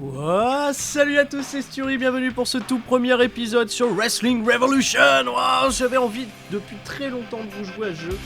Ouah, salut à tous, c'est Sturi, bienvenue pour ce tout premier épisode sur Wrestling Revolution. Ouah, j'avais envie depuis très longtemps de vous jouer à ce jeu,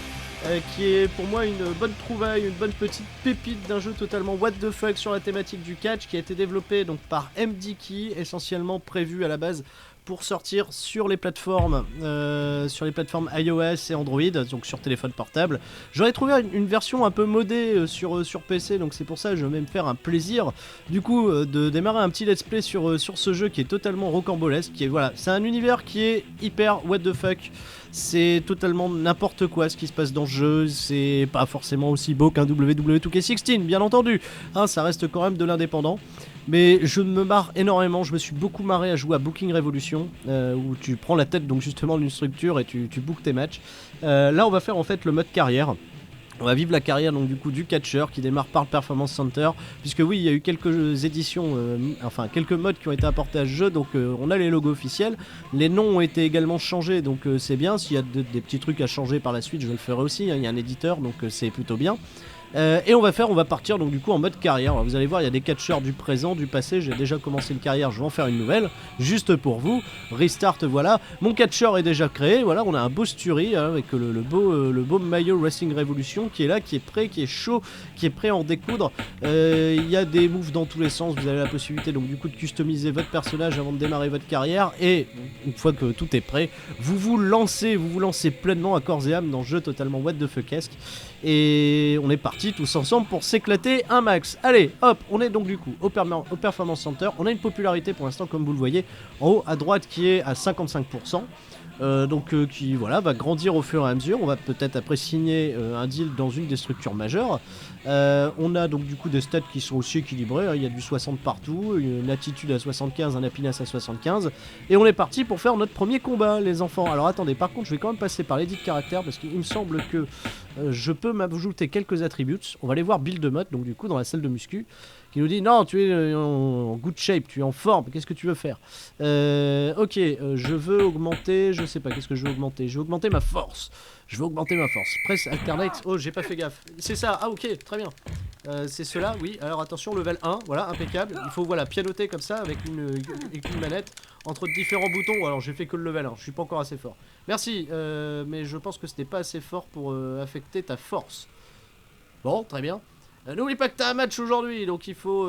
qui est pour moi une bonne trouvaille, une bonne petite pépite d'un jeu totalement what the fuck sur la thématique du catch, qui a été développé donc par MDK, essentiellement prévu à la base pour sortir sur les plateformes iOS et Android, donc sur téléphone portable. J'aurais trouvé une version un peu modée sur PC, donc c'est pour ça que je vais me faire un plaisir du coup de démarrer un petit let's play sur ce jeu qui est totalement rocambolesque, c'est un univers qui est hyper what the fuck. C'est totalement n'importe quoi ce qui se passe dans le jeu, c'est pas forcément aussi beau qu'un WWE 2K16, bien entendu, hein, ça reste quand même de l'indépendant. Mais je me marre énormément, je me suis beaucoup marré à jouer à Booking Revolution, où tu prends la tête donc justement d'une structure et tu bookes tes matchs. Là on va faire en fait le mode carrière. On va vivre la carrière donc du coup du catcheur qui démarre par le Performance Center, puisque oui il y a eu quelques éditions, quelques modes qui ont été apportés à ce jeu, donc on a les logos officiels, les noms ont été également changés, donc c'est bien. S'il y a des petits trucs à changer par la suite je le ferai aussi, hein, il y a un éditeur donc c'est plutôt bien. Et on va partir donc du coup en mode carrière. Alors, vous allez voir, il y a des catcheurs du présent, du passé. J'ai déjà commencé une carrière, je vais en faire une nouvelle, juste pour vous. Restart, voilà. Mon catcheur est déjà créé. Voilà, on a un beau Sturi hein, avec le beau maillot Wrestling Revolution qui est là, qui est prêt, qui est chaud, qui est prêt à en découdre. Il y a des moves dans tous les sens. Vous avez la possibilité donc du coup de customiser votre personnage avant de démarrer votre carrière. Et une fois que tout est prêt, vous vous lancez pleinement à corps et âme dans le jeu totalement what the fuckesque. Et on est parti tous ensemble pour s'éclater un max. Allez, hop, on est donc du coup au Performance Center. On a une popularité pour l'instant, comme vous le voyez, en haut à droite qui est à 55%. Qui voilà, va grandir au fur et à mesure. On va peut-être après signer un deal dans une des structures majeures. On a donc du coup des stats qui sont aussi équilibrés, hein. Il y a du 60 partout, une attitude à 75, un happiness à 75. Et on est parti pour faire notre premier combat, les enfants. Alors attendez, par contre je vais quand même passer par l'édit de caractère, parce qu'il me semble que je peux m'ajouter quelques attributs. On va aller voir Build Mode, donc du coup dans la salle de muscu, qui nous dit non, tu es en good shape, tu es en forme, qu'est-ce que tu veux faire? Je veux augmenter, je sais pas, qu'est-ce que je veux augmenter? Je veux augmenter ma force. Press alternate, oh j'ai pas fait gaffe. C'est ça, ah ok, très bien. C'est cela, oui. Alors attention, level 1, voilà, impeccable. Il faut voilà pianoter comme ça avec une manette entre différents boutons. Alors j'ai fait que le level 1, je suis pas encore assez fort. Merci, mais je pense que ce n'est pas assez fort pour affecter ta force. Bon, très bien. N'oublie pas que t'as un match aujourd'hui, donc il faut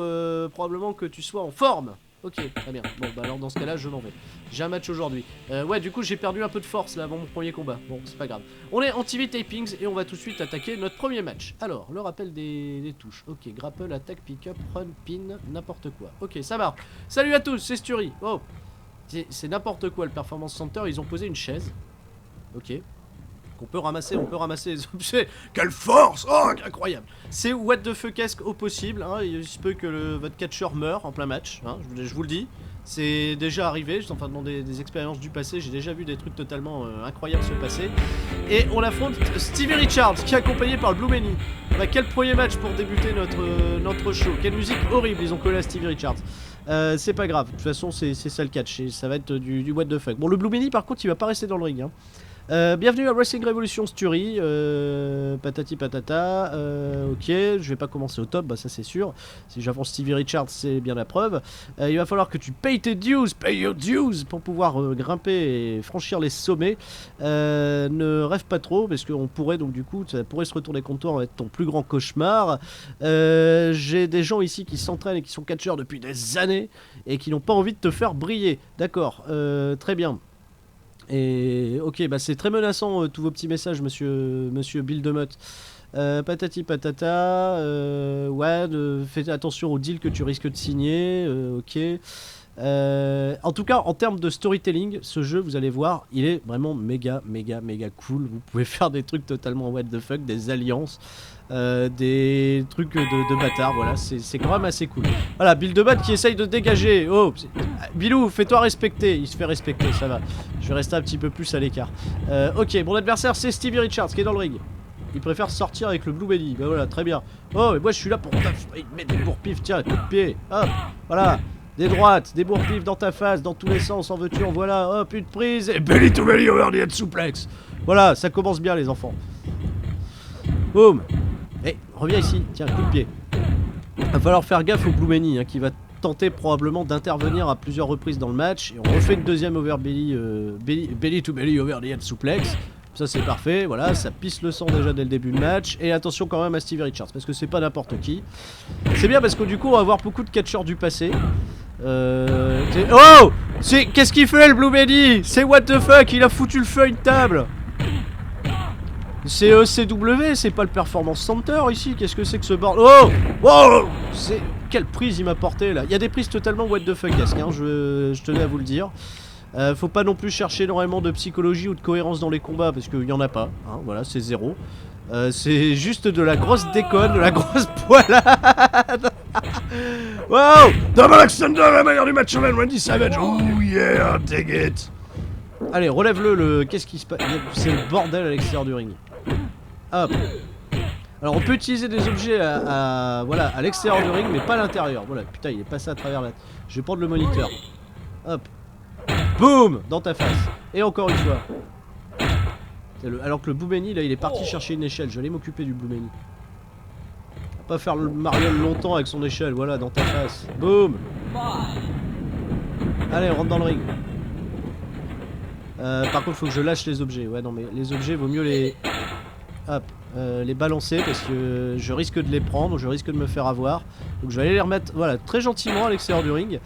probablement que tu sois en forme. Ok, très bien. Bon, bah alors dans ce cas-là, je m'en vais. J'ai un match aujourd'hui. Ouais, du coup, j'ai perdu un peu de force là avant mon premier combat. Bon, c'est pas grave. On est en TV Tapings et on va tout de suite attaquer notre premier match. Alors, le rappel des touches. Ok, grapple, attaque, pick-up, run, pin, n'importe quoi. Ok, ça marche. Salut à tous, c'est Sturi. Oh, c'est n'importe quoi le Performance Center. Ils ont posé une chaise. Ok. On peut ramasser les objets. Quelle force! Oh, incroyable! C'est what the fuckesque au possible, hein. Il se peut que votre catcheur meure en plein match, hein, je vous le dis. C'est déjà arrivé, enfin dans des expériences du passé, j'ai déjà vu des trucs totalement incroyables se passer. Et on affronte Stevie Richards, qui est accompagné par le Blue Many. Quel premier match pour débuter notre show. Quelle musique horrible ils ont collé à Stevie Richards. C'est pas grave, de toute façon c'est ça le catch, et ça va être du what the fuck. Bon, le Blue Many par contre il va pas rester dans le ring, hein. Bienvenue à Wrestling Revolution Sturi, patati patata, ok, je vais pas commencer au top, bah ça c'est sûr, si j'avance Stevie Richards c'est bien la preuve. Il va falloir que tu pay your dues pour pouvoir grimper et franchir les sommets. Ne rêve pas trop, parce qu'on pourrait donc du coup, ça pourrait se retourner contre toi, être ton plus grand cauchemar. J'ai des gens ici qui s'entraînent et qui sont catcheurs depuis des années et qui n'ont pas envie de te faire briller, d'accord, très bien. Et ok, bah c'est très menaçant tous vos petits messages, monsieur Bill de Motte. Patati patata, ouais, fais attention au deal que tu risques de signer, ok. En tout cas, en termes de storytelling, ce jeu, vous allez voir, il est vraiment méga cool. Vous pouvez faire des trucs totalement what the fuck, des alliances, des trucs de bâtard, voilà, c'est quand même assez cool. Voilà, Bill de Bat qui essaye de dégager. Oh, Bilou, fais-toi respecter. Il se fait respecter, ça va. Je vais rester un petit peu plus à l'écart. Ok, mon adversaire c'est Stevie Richards qui est dans le ring. Il préfère sortir avec le Blue Belly. Bah voilà, très bien. Oh, mais moi je suis là pour mettre des bourre-pifs. Tiens, coup de pied. Hop, voilà. Des droites, des bourre-pifs dans ta face, dans tous les sens, en veux-tu, en voilà. Hop, une prise. Et belly to belly over the head suplex. Voilà, ça commence bien les enfants. Boum. Eh, reviens ici. Tiens, coup de pied. Va falloir faire gaffe au Blue Many, hein, qui va tenter probablement d'intervenir à plusieurs reprises dans le match. Et on refait une deuxième over belly to belly over the head suplex. Ça c'est parfait, voilà, ça pisse le sang déjà dès le début de match. Et attention quand même à Stevie Richards, parce que c'est pas n'importe qui. C'est bien parce que du coup on va avoir beaucoup de catcheurs du passé. Oh, qu'est-ce qu'il fait le Blue Belly? C'est what the fuck, il a foutu le feu à une table. C'est ECW, c'est pas le Performance Center ici. Qu'est-ce que c'est que ce bordel? Oh, oh, quelle prise il m'a porté là. Il y a des prises totalement what the fuck-esque, hein, je tenais à vous le dire. Faut pas non plus chercher énormément de psychologie ou de cohérence dans les combats parce qu'il y en a pas, hein, voilà, c'est zéro. C'est juste de la grosse déconne, de la grosse poilade. Wow, Double Alexander, la meilleure du match, Randy Savage. Oh yeah, take it. Allez, relève-le, qu'est-ce qui se passe? C'est le bordel à l'extérieur du ring. Hop. Alors on peut utiliser des objets voilà, à l'extérieur du ring, mais pas à l'intérieur. Voilà, putain, il est passé à travers la... Je vais prendre le moniteur. Hop. Boum, dans ta face. Et encore une fois. Alors que le Blue Benny, là, il est parti chercher une échelle. J'allais m'occuper du Blue Benny. Pas faire le Marion longtemps avec son échelle. Voilà, dans ta face. Boum. Allez, on rentre dans le ring. Par contre, faut que je lâche les objets. Ouais, non, mais les objets, vaut mieux les... Hop, les balancer parce que je risque de les prendre, je risque de me faire avoir. Donc je vais aller les remettre, voilà, très gentiment à l'extérieur du ring.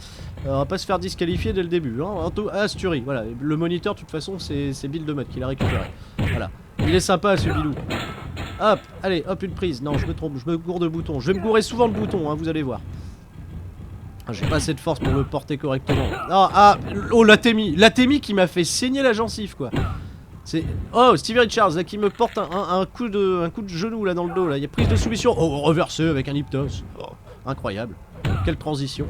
On va pas se faire disqualifier dès le début, hein. Asturie, voilà. Le moniteur, de toute façon, c'est Bill de Mode qui l'a récupéré. Voilà. Il est sympa, ce Bilou. Hop, allez, hop, une prise. Non, je me trompe, je me gourre de bouton. Je vais me gourer souvent de bouton, hein, vous allez voir. J'ai pas assez de force pour le porter correctement. Oh, l'Atemi qui m'a fait saigner la gencive, quoi. C'est... Oh, Stevie Richards, là, qui me porte un coup de genou, là, dans le dos, là. Il y a prise de soumission. Oh, reversé avec un hypnose. Oh, incroyable. Quelle transition.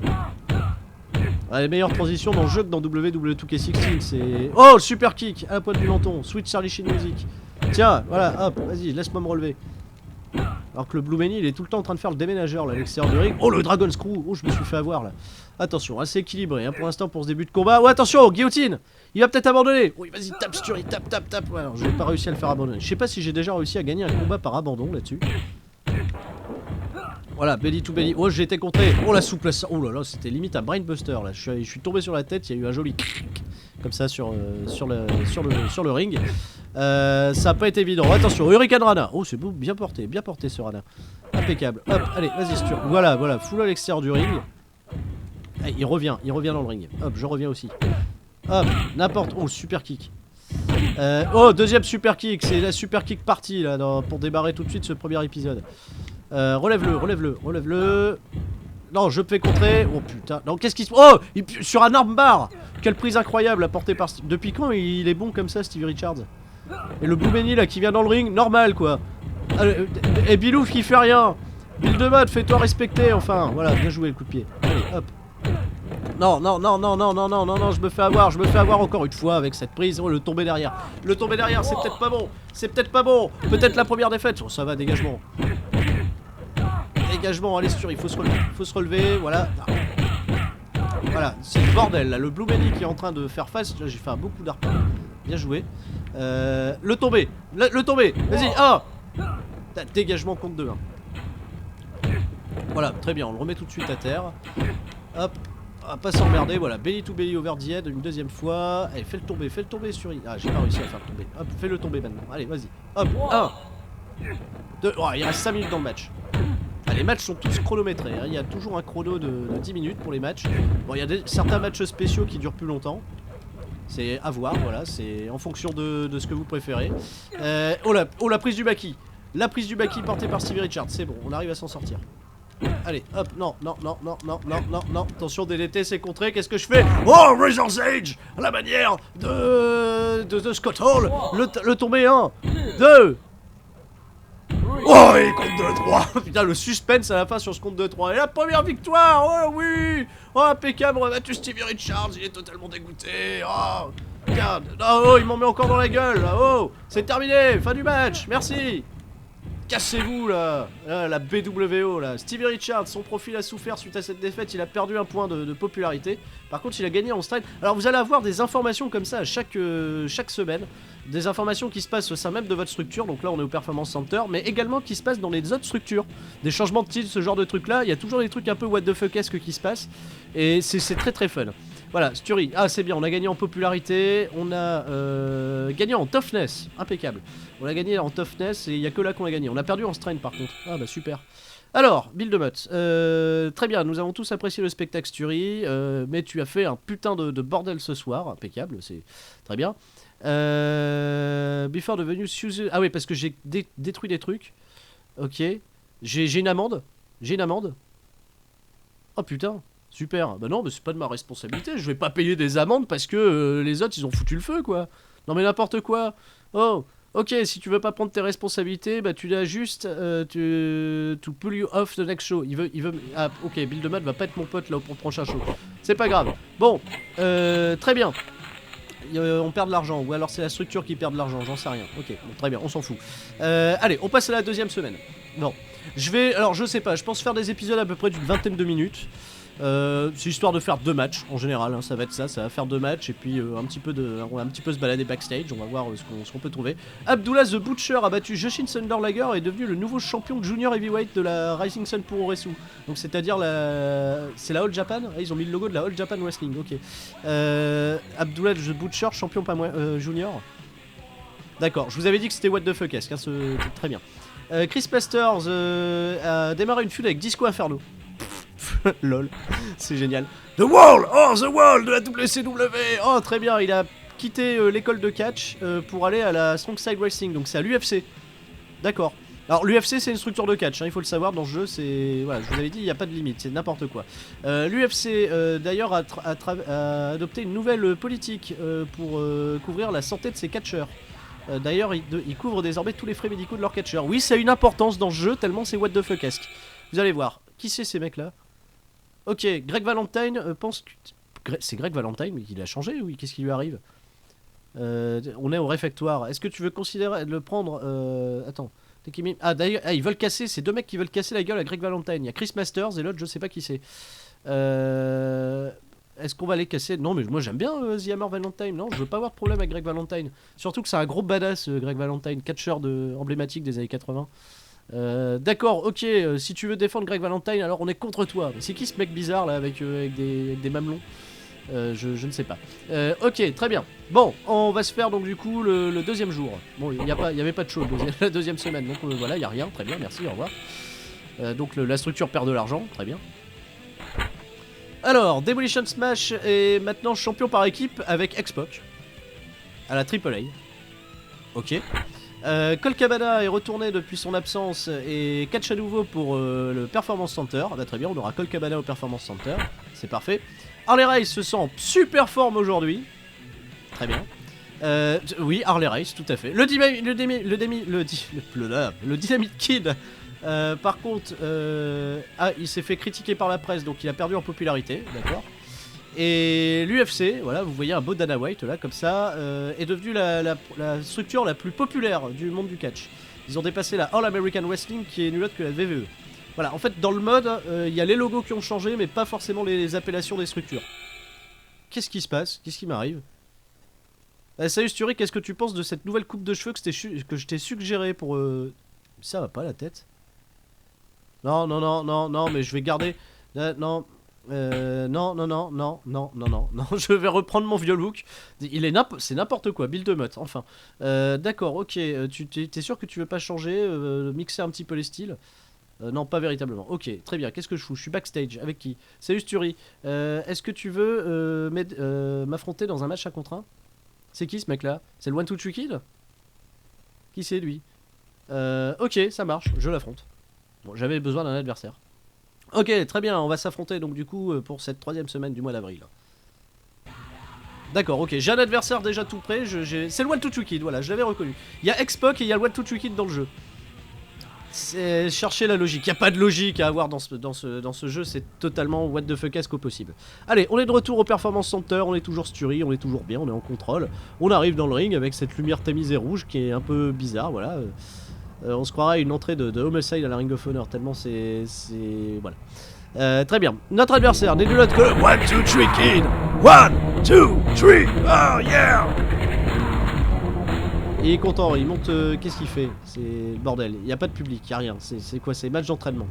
Ah, les meilleures transitions dans le jeu que dans WWE2K16, c'est... Oh, le super kick à la pointe du menton. Sweet Charlie Sheen Music. Tiens, voilà, hop, vas-y, laisse-moi me relever. Alors que le Blue Benny, il est tout le temps en train de faire le déménageur, là, à l'extérieur du ring. Oh, le Dragon Screw. Oh, je me suis fait avoir, là. Attention, assez équilibré, hein, pour l'instant, pour ce début de combat. Oh, attention, guillotine. Il va peut-être abandonner. Oui, vas-y, tape, Stury, tape. Ouais, alors, j'ai pas réussi à le faire abandonner. Je sais pas si j'ai déjà réussi à gagner un combat par abandon, là-dessus. Voilà, belly to belly. Oh, j'ai été contré. Oh, la souplesse. Oh là là, c'était limite un brainbuster, là. Je suis tombé sur la tête, il y a eu un joli... Comme ça, sur le ring. Ça a pas été évident. Attention, Hurricane Rana. Oh, c'est beau, bien porté ce Rana. Impeccable. Hop, allez, vas-y, Stur. Voilà, full à l'extérieur du ring. Allez, il revient dans le ring. Hop, je reviens aussi. Hop, n'importe. Oh, super kick. Oh, deuxième super kick. C'est la super kick partie, là, pour démarrer tout de suite ce premier épisode. Relève-le. Non, je peux contrer. Oh putain. Non, qu'est-ce qui se... Oh, sur un armbar. Quelle prise incroyable apportée par... Depuis quand il est bon comme ça, Stevie Richards? Et le Blue Benny, là, qui vient dans le ring, normal, quoi. Et Bilouf qui fait rien. Bill de Mode, fais-toi respecter, enfin. Voilà, bien joué le coup de pied. Allez, hop. Non, je me fais avoir encore une fois avec cette prise. Oh, le tombé derrière. Le tombé derrière, c'est peut-être pas bon. Peut-être la première défaite. Oh, ça va, dégagement. Dégagement, allez, Stury, il faut se relever, voilà. Voilà, c'est le bordel, là. Le Blue Benny qui est en train de faire face. J'ai fait un beau coup d'arpent. Bien joué. Le tombé. Le tombé. Vas-y, dégagement contre 2. Voilà, très bien, on le remet tout de suite à terre. Hop. On va pas s'emmerder, voilà, belly to belly over the head une deuxième fois. Allez, fais le tomber sur... Ah, j'ai pas réussi à faire le tomber. Hop, fais le tomber maintenant. Allez, vas-y. Hop, 1 2, oh, il reste 5 minutes dans le match. Ah, les matchs sont tous chronométrés, hein. Il y a toujours un chrono de 10 minutes pour les matchs. Bon, il y a certains matchs spéciaux qui durent plus longtemps. C'est à voir, voilà, c'est en fonction de ce que vous préférez. Oh la prise du Baki. La prise du Baki portée par Stevie Richards, c'est bon, on arrive à s'en sortir. Allez, hop, non, attention, DDT, c'est contré, qu'est-ce que je fais? Oh, Razor's Edge, à la manière de Scott Hall, le tombé 1, 2. Oh, et compte 2-3. Putain, le suspense à la fin sur ce compte 2-3. Et la première victoire. Oh oui. Oh, impeccable, on a battu Stevie Richards, il est totalement dégoûté. Oh, regarde. Oh, il m'en met encore dans la gueule. Oh, c'est terminé, fin du match, merci. Cassez-vous là, la BWO là. Stevie Richards, son profil a souffert suite à cette défaite, il a perdu un point de popularité. Par contre il a gagné en stride. Alors vous allez avoir des informations comme ça à chaque semaine. Des informations qui se passent au sein même de votre structure, donc là on est au Performance Center, mais également qui se passent dans les autres structures. Des changements de titre, ce genre de trucs là, il y a toujours des trucs un peu what the fuck-esque qui se passent. Et c'est très très fun. Voilà, Stury, ah c'est bien, on a gagné en popularité, on a gagné en toughness, impeccable. On a gagné en toughness et il n'y a que là qu'on a gagné. On a perdu en strength par contre, ah bah super. Alors, Bill de Mutt, très bien, nous avons tous apprécié le spectacle Stury, mais tu as fait un putain de bordel ce soir, impeccable, c'est très bien. Before devenu Suzy... Ah oui, parce que j'ai détruit des trucs. Ok, j'ai une amende. J'ai une amende. Oh putain. Super, bah non, mais c'est pas de ma responsabilité, je vais pas payer des amendes parce que les autres ils ont foutu le feu quoi. Non mais n'importe quoi. Oh, ok, si tu veux pas prendre tes responsabilités, bah tu l'as juste to pull you off the next show. Il veut... Ah ok, Bill de Mutt va pas être mon pote là pour le prochain show. C'est pas grave. Bon, très bien. On perd de l'argent, ou alors c'est la structure qui perd de l'argent, j'en sais rien. Ok, bon, très bien, on s'en fout. Allez, on passe à la deuxième semaine. Bon, alors je sais pas, je pense faire des épisodes à peu près d'une vingtaine de minutes. C'est histoire de faire 2 matchs en général, hein, ça va être ça va faire 2 matchs et puis on va un petit peu se balader backstage, on va voir ce qu'on peut trouver. Abdullah the Butcher a battu Jushin Thunder Liger et est devenu le nouveau champion junior heavyweight de la Rising Sun Puroresu. Donc c'est-à-dire c'est la All Japan, ah, ils ont mis le logo de la All Japan Wrestling, ok. Abdullah the Butcher, champion pas junior. D'accord, je vous avais dit que c'était what the fuck-esque, hein, très bien. Chris Masters a démarré une feud avec Disco Inferno. Lol, c'est génial. The Wall, oh The Wall de la WCW. Oh très bien, il a quitté l'école de catch pour aller à la Strong Side Wrestling, donc c'est à l'UFC. D'accord. Alors l'UFC c'est une structure de catch, hein, il faut le savoir dans ce jeu, c'est... Voilà, je vous avais dit, il n'y a pas de limite, c'est n'importe quoi. L'UFC d'ailleurs a adopté une nouvelle politique pour couvrir la santé de ses catcheurs. D'ailleurs ils couvrent désormais tous les frais médicaux de leurs catcheurs. Oui, ça a une importance dans ce jeu tellement c'est what the fuck-esque. Vous allez voir, qui c'est ces mecs là? Ok, Greg Valentine pense que... C'est Greg Valentine, mais il a changé, oui, qu'est-ce qui lui arrive? On est au réfectoire, est-ce que tu veux considérer de le prendre... Attends, ah d'ailleurs, ils veulent casser, c'est 2 mecs qui veulent casser la gueule à Greg Valentine. Il y a Chris Masters et l'autre je sais pas qui c'est. Est-ce qu'on va les casser? Non mais moi j'aime bien The Hammer Valentine, non, je veux pas avoir de problème avec Greg Valentine. Surtout que c'est un gros badass Greg Valentine, catcheur emblématique des années 80. D'accord, ok, si tu veux défendre Greg Valentine, alors on est contre toi. Mais c'est qui ce mec bizarre là avec des mamelons? Je ne sais pas. Ok, très bien. Bon, on va se faire donc du coup le deuxième jour. Bon, il n'y avait pas de show la deuxième semaine, donc voilà, il n'y a rien. Très bien, merci, au revoir. Donc la structure perd de l'argent, très bien. Alors, Demolition Smash est maintenant champion par équipe avec X-Pac à la AAA. Ok. Colt Cabana est retourné depuis son absence et catch à nouveau pour le Performance Center. Ah bah très bien, on aura Colt Cabana au Performance Center, c'est parfait. Harley Race se sent en super forme aujourd'hui. Très bien. Oui, Harley Race, tout à fait. Le Dynamite Kid, par contre, il s'est fait critiquer par la presse, donc il a perdu en popularité, d'accord. Et l'UFC, voilà, vous voyez un beau Dana White là, comme ça, est devenu la structure la plus populaire du monde du catch. Ils ont dépassé la All American Wrestling qui est nulle autre que la WWE. Voilà, en fait, dans le mode, il y a les logos qui ont changé, mais pas forcément les appellations des structures. Qu'est-ce qui se passe? Qu'est-ce qui m'arrive? Salut Stury, qu'est-ce que tu penses de cette nouvelle coupe de cheveux que je t'ai suggéré pour... Ça va pas la tête? Non, non, non, non, non, mais je vais garder... non... non, je vais reprendre mon vieux look. C'est n'importe quoi, Bill de Mutt, enfin. D'accord, ok, t'es sûr que tu veux pas changer, mixer un petit peu les styles? Non, pas véritablement. Ok, très bien, qu'est-ce que je fous? Je suis backstage, avec qui? Salut Stury, est-ce que tu veux m'affronter dans un match 1 contre 1? C'est qui ce mec là? C'est le 1-2-3 Kid? Qui c'est lui? Ok, ça marche, je l'affronte. Bon, j'avais besoin d'un adversaire. Ok, très bien, on va s'affronter donc du coup pour cette 3ème semaine du mois d'avril. D'accord, ok, j'ai un adversaire déjà tout prêt, c'est le 1-2-3 Kid, voilà, je l'avais reconnu. Il y a X-Pac et il y a le 1-2-3 Kid dans le jeu. C'est chercher la logique, il n'y a pas de logique à avoir dans ce jeu, c'est totalement what the fuck au possible. Allez, on est de retour au Performance Center, on est toujours Stury, on est toujours bien, on est en contrôle. On arrive dans le ring avec cette lumière tamisée rouge qui est un peu bizarre, voilà. On se croirait à une entrée de Homicide à la Ring of Honor, tellement c'est... Voilà. Très bien. Notre adversaire n'est de l'autre que le 1, 2, 3 Kid. 1, 2, 3, oh yeah. Il est content, il monte... Qu'est-ce qu'il fait? C'est le bordel, il n'y a pas de public, il n'y a rien. C'est quoi? C'est match d'entraînement.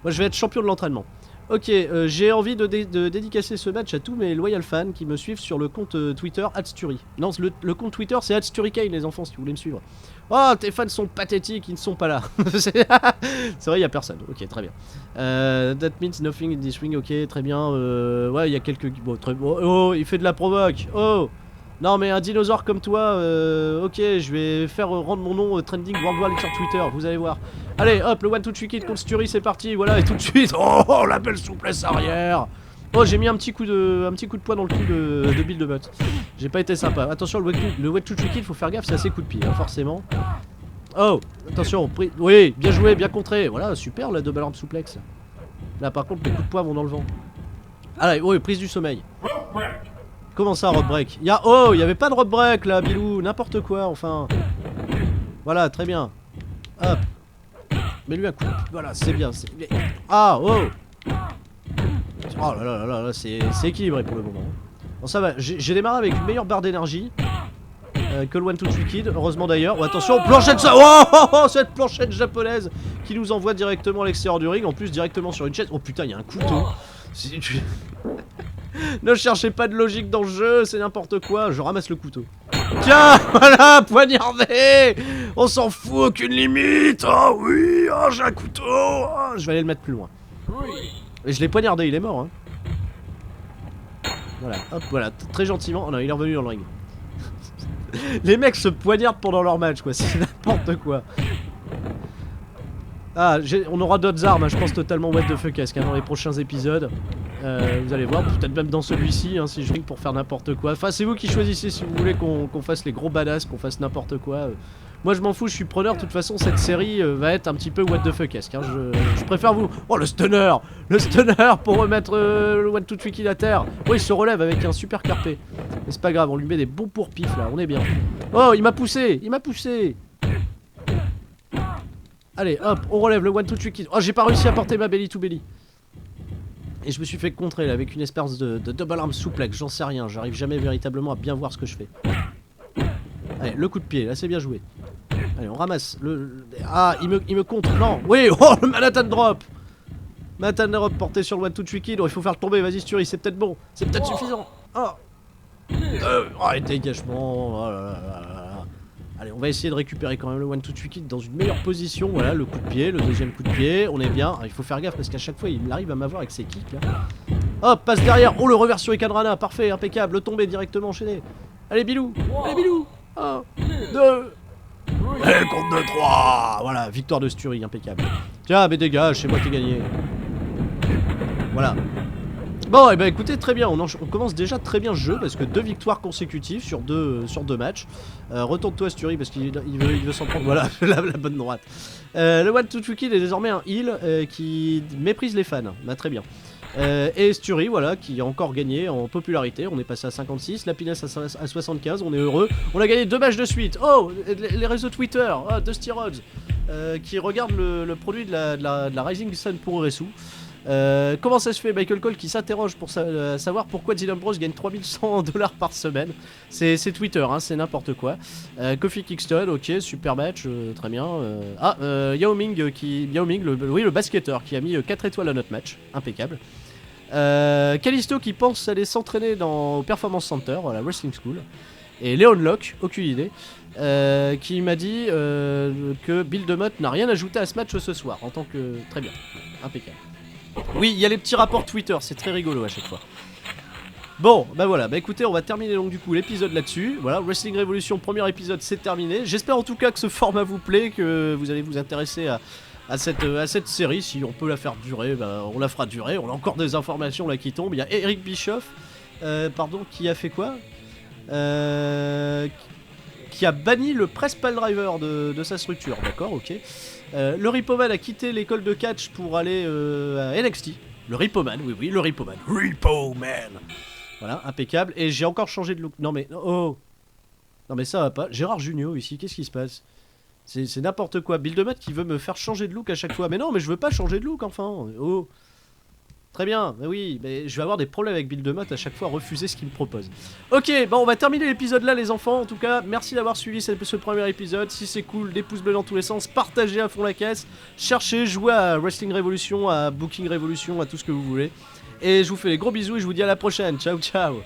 Moi je vais être champion de l'entraînement. Ok, j'ai envie de dédicacer ce match à tous mes loyal fans qui me suivent sur le compte Twitter @Sturi. Non, le compte Twitter c'est @SturiKane les enfants si vous voulez me suivre. Oh, tes fans sont pathétiques, ils ne sont pas là. C'est vrai, il n'y a personne. Ok, très bien. That means nothing in this ring, ok, très bien. Ouais, il y a quelques... Bon, très bon. Oh, il fait de la provoque. Oh. Non mais un dinosaure comme toi, ok, je vais faire rendre mon nom trending worldwide sur Twitter, vous allez voir. Allez, hop, le 1, 2, 3 Kid contre Sturi, c'est parti, voilà, et tout de suite, oh, la belle souplesse arrière. Oh, j'ai mis un petit coup de poing dans le cul de Bill DeMott. J'ai pas été sympa. Attention, le 1, 2, 3 Kid, faut faire gaffe, c'est assez coup de pied, hein, forcément. Oh, attention, oui, bien joué, bien contré, voilà, super la double arm souplex. Là, par contre, les coups de poing vont dans le vent. Allez, oui, prise du sommeil. Comment ça, road break? Oh, il y avait pas de road break là, Bilou, n'importe quoi, enfin. Voilà, très bien. Hop. Mets-lui un coup. Voilà, c'est bien. Ah, oh. Oh là là là là, c'est équilibré pour le moment. Bon, ça va, j'ai démarré avec une meilleure barre d'énergie que le 1, 2, 3 Kid, heureusement d'ailleurs. Oh, attention, planchette ça. Oh, cette planchette japonaise qui nous envoie directement à l'extérieur du ring, en plus directement sur une chaise. Oh putain, il y a un couteau. Ne cherchez pas de logique dans le jeu, c'est n'importe quoi, je ramasse le couteau. Tiens, voilà, poignardé. On s'en fout, aucune limite. Oh oui, oh, j'ai un couteau. Oh, je vais aller le mettre plus loin. Et je l'ai poignardé, il est mort. Hein. Voilà, hop, voilà, très gentiment. Oh non, il est revenu dans le ring. Les mecs se poignardent pendant leur match, quoi, c'est n'importe quoi. Ah, on aura d'autres armes, hein, je pense totalement what the fuck hein, dans les prochains épisodes. Vous allez voir, peut-être même dans celui-ci, hein, si je ring pour faire n'importe quoi. Enfin, c'est vous qui choisissez si vous voulez qu'on fasse les gros badass, qu'on fasse n'importe quoi. Moi, je m'en fous, je suis preneur. De toute façon, cette série va être un petit peu what the fuck-esque. Hein. Je préfère vous. Oh, le stunner pour remettre le 1, 2, 3 Kid à terre. Oh, il se relève avec un super carpé. Mais c'est pas grave, on lui met des bons pourpifs là, on est bien. Oh, il m'a poussé. Allez, hop, on relève le 1, 2, 3 Kid. Oh, j'ai pas réussi à porter ma belly to belly. Et je me suis fait contrer là avec une espèce de double arm souplex, j'en sais rien, j'arrive jamais véritablement à bien voir ce que je fais. Allez, le coup de pied, là c'est bien joué. Allez, on ramasse Ah, il me contre, non. Oui, oh, le Manhattan Drop. Manhattan Drop porté sur le 1, 2, 3 Kid. Oh, il faut faire le tomber, vas-y Sturi, c'est peut-être bon. C'est peut-être suffisant. Oh, dégagement. Oh là là là là. Allez, on va essayer de récupérer quand même le 1, 2, 3 Kid dans une meilleure position. Voilà, le coup de pied, le deuxième coup de pied. On est bien. Il faut faire gaffe parce qu'à chaque fois, il arrive à m'avoir avec ses kicks là. Hop, passe derrière. Oh, le reverse sur Ikadrana. Parfait, impeccable. Le tombé directement enchaîné. Allez, Bilou. Allez, Bilou. 1, 2. Allez, compte de 3. Voilà, victoire de Sturi, impeccable. Tiens, mais dégage, c'est moi qui ai gagné. Voilà. Bon, et bah écoutez, très bien, on commence déjà très bien ce jeu parce que 2 victoires consécutives sur deux matchs. Retourne-toi Sturi parce qu'il veut s'en prendre, voilà, la bonne droite. Le 1, 2, 3 Kid est désormais un heal qui méprise les fans, bah très bien. Et Sturi, voilà, qui a encore gagné en popularité, on est passé à 56, Lapiness à 75, on est heureux. On a gagné 2 matchs de suite. Oh, les réseaux Twitter, oh, Dusty Rhodes, qui regarde le produit de la Rising Sun pour Resu. Comment ça se fait? Michael Cole qui s'interroge pour savoir pourquoi Dylan Bros gagne 3100 $, par semaine. C'est Twitter, hein, c'est n'importe quoi. Kofi Kingston, ok, super match, très bien. Yao Ming, le basketteur qui a mis 4 étoiles à notre match, impeccable. Kalisto qui pense aller s'entraîner au Performance Center, à la Wrestling School. Et Leon Locke, aucune idée, qui m'a dit que Bill DeMott n'a rien ajouté à ce match ce soir, en tant que... Très bien, impeccable. Oui, il y a les petits rapports Twitter, c'est très rigolo à chaque fois. Bon, bah voilà, bah écoutez, on va terminer donc du coup l'épisode là-dessus. Voilà, Wrestling Revolution, premier épisode, c'est terminé. J'espère en tout cas que ce format vous plaît, que vous allez vous intéresser à cette série. Si on peut la faire durer, bah, on la fera durer. On a encore des informations là qui tombent. Il y a Eric Bischoff, qui a fait quoi qui a banni le Press Pile Driver de sa structure, d'accord, ok. Le Ripoman a quitté l'école de catch pour aller à NXT. Le Ripoman, oui, le Ripoman. Ripoman. Voilà, impeccable. Et j'ai encore changé de look. Non mais, oh. Non mais ça va pas. Gérard Jugnot ici, qu'est-ce qui se passe? C'est n'importe quoi. Build Mode qui veut me faire changer de look à chaque fois. Mais non, mais je veux pas changer de look, enfin. Oh. Très bien, mais oui, mais je vais avoir des problèmes avec Build Mode à chaque fois refuser ce qu'il me propose. Ok, bon, on va terminer l'épisode là, les enfants. En tout cas, merci d'avoir suivi ce premier épisode. Si c'est cool, des pouces bleus dans tous les sens, partagez à fond la caisse, cherchez, jouez à Wrestling Revolution, à Booking Revolution, à tout ce que vous voulez. Et je vous fais des gros bisous et je vous dis à la prochaine. Ciao, ciao.